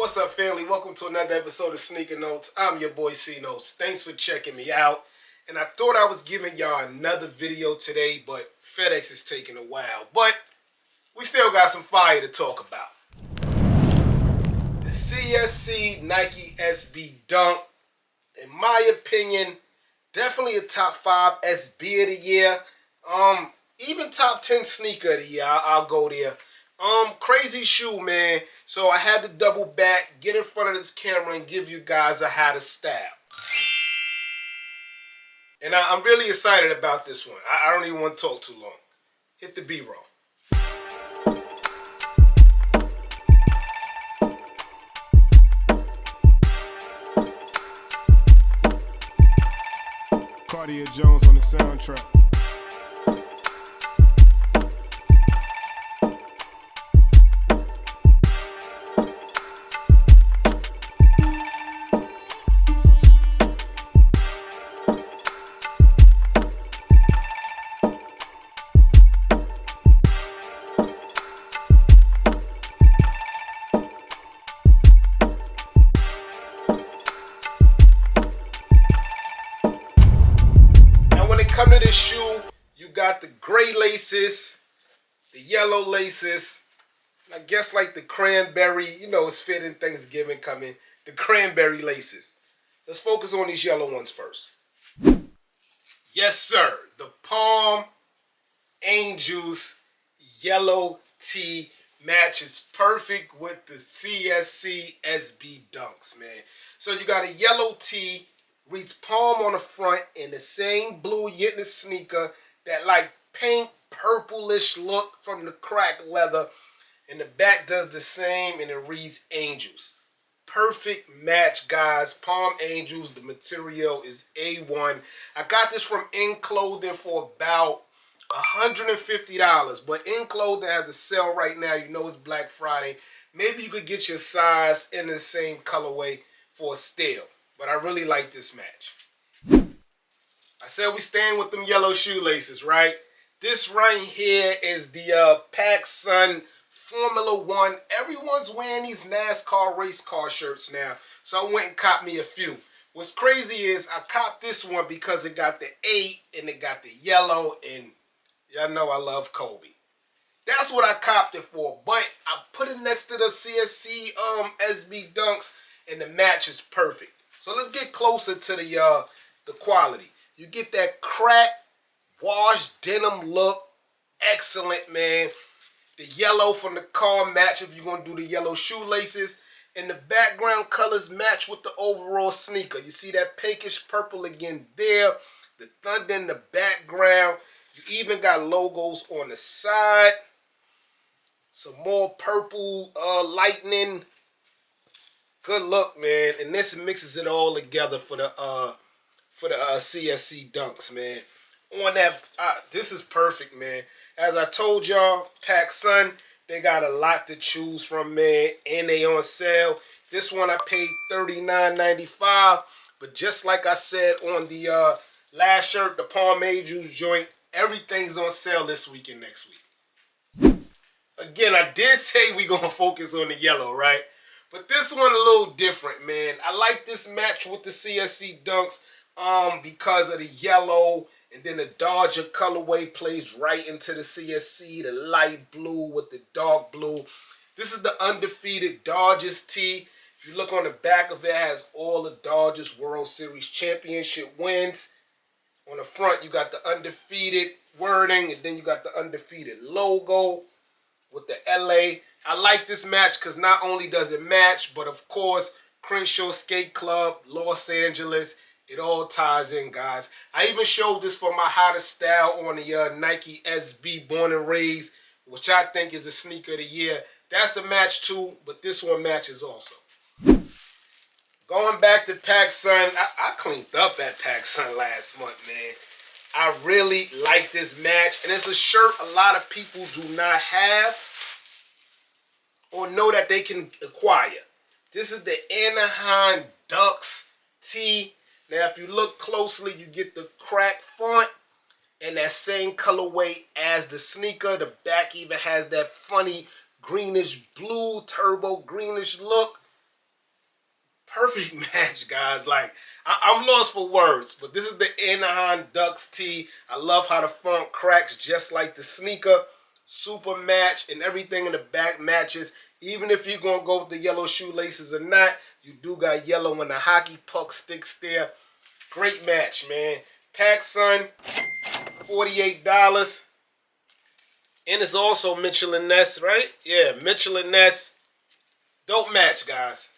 What's up, family? Welcome to another episode of Sneaker Notes. I'm your boy C Notes. Thanks for checking me out. And I thought I was giving y'all another video today, but FedEx is taking a while. But we still got some fire to talk about. The CSC Nike SB Dunk, in my opinion, definitely a top 5 SB of the year. Even top 10 sneaker of the year. I'll go there. Crazy shoe, man. So I had to double back, get in front of this camera, and give you guys a how to style. And I'm really excited about this one. I don't even want to talk too long. Hit the B-roll. Cartier Jones on the soundtrack. Come to this shoe, you got the gray laces, the yellow laces, I guess like the cranberry, you know, it's fitting Thanksgiving coming, the cranberry laces. Let's focus on these yellow ones first. Yes, sir, the Palm Angels yellow tee matches perfect with the CSC SB Dunks, man. So you got a yellow tee, reads Palm on the front in the same blue Yitness sneaker, that like pink purplish look from the cracked leather, and the back does the same and it reads Angels. Perfect match, guys. Palm Angels, the material is A1. I got this from In Clothing for about $150, but In Clothing has a sale right now. You know it's Black Friday. Maybe you could get your size in the same colorway for a steal. But I really like this match. I said we staying with them yellow shoelaces, right? This right here is the PacSun Formula One. Everyone's wearing these NASCAR race car shirts now, so I went and copped me a few. What's crazy is I copped this one because it got the 8 and it got the yellow, and y'all know I love Kobe. That's what I copped it for, but I put it next to the CSC SB Dunks, and the match is perfect. So let's get closer to the quality. You get that cracked, washed denim look. Excellent, man. The yellow from the car match if you're going to do the yellow shoelaces. And the background colors match with the overall sneaker. You see that pinkish purple again there. The thunder in the background. You even got logos on the side. Some more purple lightning. Good look, man, and this mixes it all together for the CSC Dunks, man. On that, this is perfect, man. As I told y'all, PacSun, they got a lot to choose from, man, and they on sale. This one I paid $39.95, but just like I said on the last shirt, the Palm Angels joint, everything's on sale this week and next week. Again, I did say we gonna focus on the yellow, right? But this one a little different, man. I like this match with the CSC Dunks because of the yellow, and then the Dodger colorway plays right into the CSC, the light blue with the dark blue. This is the undefeated Dodgers tee. If you look on the back of it, it has all the Dodgers World Series championship wins. On the front, you got the undefeated wording, and then you got the undefeated logo with the LA. I like this match because not only does it match, but of course, Crenshaw Skate Club, Los Angeles, it all ties in, guys. I even showed this for my how to style on the Nike SB Born and Raised, which I think is the sneaker of the year. That's a match too, but this one matches also. Going back to PacSun, I cleaned up at PacSun last month, man. I really like this match, and it's a shirt a lot of people do not have or know that they can acquire. This is the Anaheim Ducks tee. Now, if you look closely, you get the cracked font and that same colorway as the sneaker. The back even has that funny greenish blue, turbo greenish look. Perfect match, guys. Like, I'm lost for words, but this is the Anaheim Ducks tee. I love how the front cracks just like the sneaker. Super match, and everything in the back matches. Even if you're going to go with the yellow shoelaces or not, you do got yellow when the hockey puck sticks there. Great match, man. PacSun, $48. And it's also Mitchell & Ness, right? Yeah, Mitchell & Ness. Dope match, guys.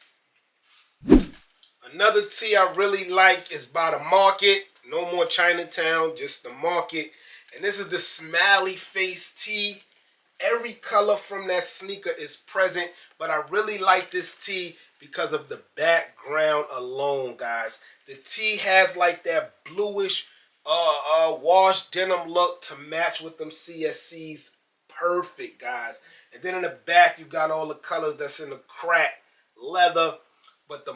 Another tee I really like is by the Market. No more Chinatown, just the Market. And this is the Smiley Face tee. Every color from that sneaker is present, but I really like this tee because of the background alone, guys. The tee has like that bluish washed denim look to match with them CSCs. Perfect, guys. And then in the back, you got all the colors that's in the crack leather. But the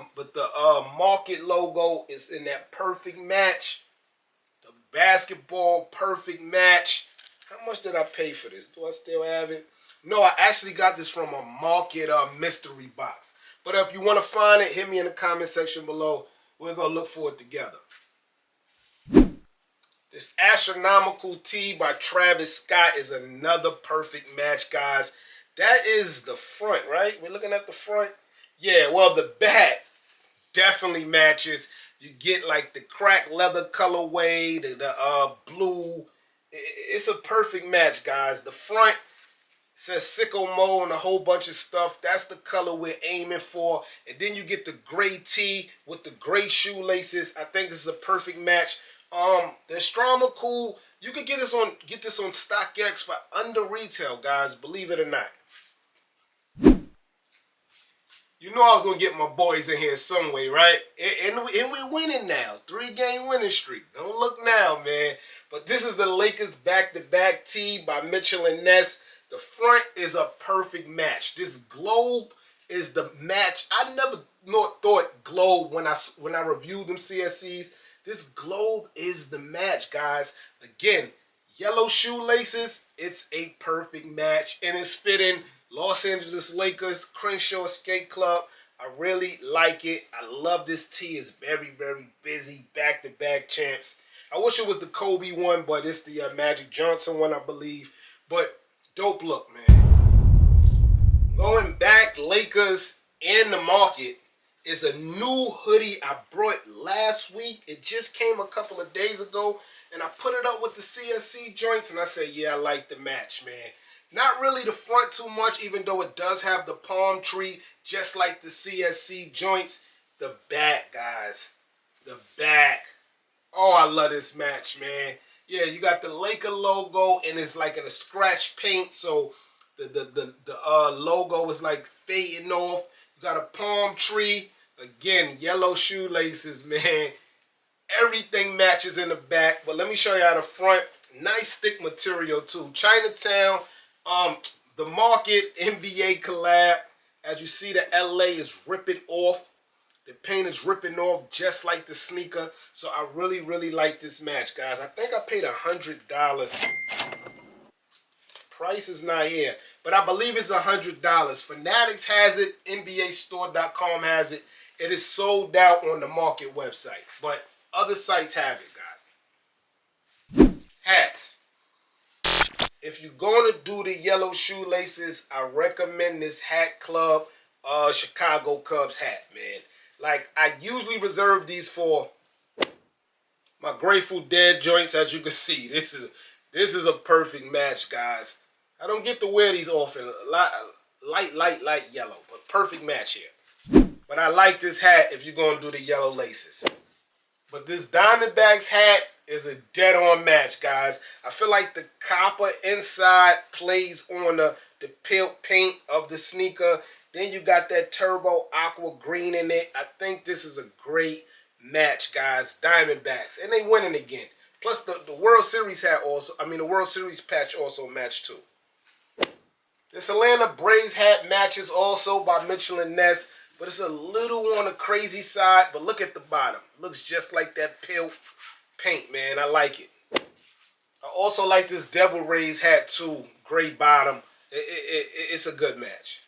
Market logo is in that perfect match. The basketball perfect match. How much did I pay for this? Do I still have it? No, I actually got this from a Market mystery box. But if you want to find it, hit me in the comment section below. We're going to look for it together. This Astronomical tee by Travis Scott is another perfect match, guys. That is the front, right? We're looking at the front. Yeah, well, the back definitely matches. You get like the cracked leather colorway, the blue. It's a perfect match, guys. The front says Sicko Mode and a whole bunch of stuff. That's the color we're aiming for. And then you get the gray tee with the gray shoelaces. I think this is a perfect match. The Astronomical, you could get this on StockX for under retail, guys. Believe it or not. You know I was going to get my boys in here some way, right? And we're winning now. 3-game winning streak. Don't look now, man. But this is the Lakers back-to-back tee by Mitchell & Ness. The front is a perfect match. This globe is the match. I never thought globe when I reviewed them CSCs. This globe is the match, guys. Again, yellow shoelaces. It's a perfect match. And it's fitting. Los Angeles Lakers, Crenshaw Skate Club. I really like it. I love this tee. It's very, very busy. Back-to-back champs. I wish it was the Kobe one, but it's the Magic Johnson one, I believe. But dope look, man. Going back, Lakers in the Market is a new hoodie I brought last week. It just came a couple of days ago, and I put it up with the CSC joints, and I said, yeah, I like the match, man. Not really the front too much, even though it does have the palm tree, just like the CSC joints. The back, guys. The back. Oh, I love this match, man. Yeah, you got the Laker logo, and it's like in a scratch paint, so the logo is like fading off. You got a palm tree. Again, yellow shoelaces, man. Everything matches in the back. But let me show you how the front. Nice thick material, too. Chinatown. The Market NBA collab. As you see, the LA is ripping off. The paint is ripping off just like the sneaker. So I really, really like this match, guys. I think I paid $100. Price is not here, but I believe it's $100. Fanatics has it. NBAstore.com has it. It is sold out on the Market website, but other sites have it, guys. Hats. If you're going to do the yellow shoelaces, I recommend this Hat Club Chicago Cubs hat, man. Like, I usually reserve these for my Grateful Dead joints, as you can see. This is a perfect match, guys. I don't get to wear these often. Light yellow, but perfect match here. But I like this hat if you're going to do the yellow laces. But this Diamondbacks hat is a dead-on match, guys. I feel like the copper inside plays on the pale paint of the sneaker. Then you got that turbo aqua green in it. I think this is a great match, guys. Diamondbacks. And they winning again. Plus the World Series hat also, the World Series patch also matched too. This Atlanta Braves hat matches also by Mitchell & Ness. But it's a little on the crazy side. But look at the bottom. Looks just like that pale paint, man. I like it. I also like this Devil Rays hat too. Gray bottom. It's a good match.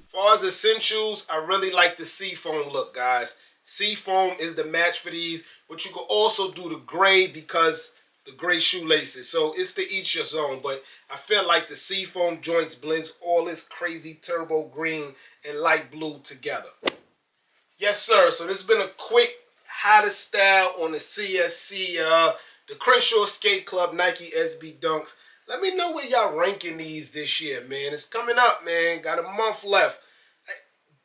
Far as essentials, I really like the seafoam look, guys. Seafoam is the match for these, but you can also do the gray because the gray shoelaces. So it's to each your zone, but I feel like the seafoam joints blends all this crazy turbo green and light blue together. Yes, sir. So this has been a quick hottest style on the CSC, the Crenshaw Skate Club Nike SB Dunks. Let me know where y'all ranking these this year, man. It's coming up, man. Got a month left.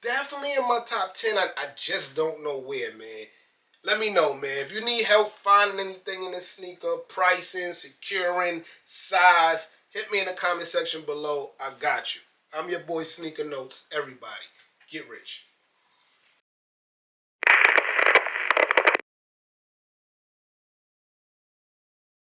Definitely in my top 10. I just don't know where, man. Let me know, man. If you need help finding anything in this sneaker, pricing, securing, size, hit me in the comment section below. I got you. I'm your boy Sneaker Notes. Everybody, get rich.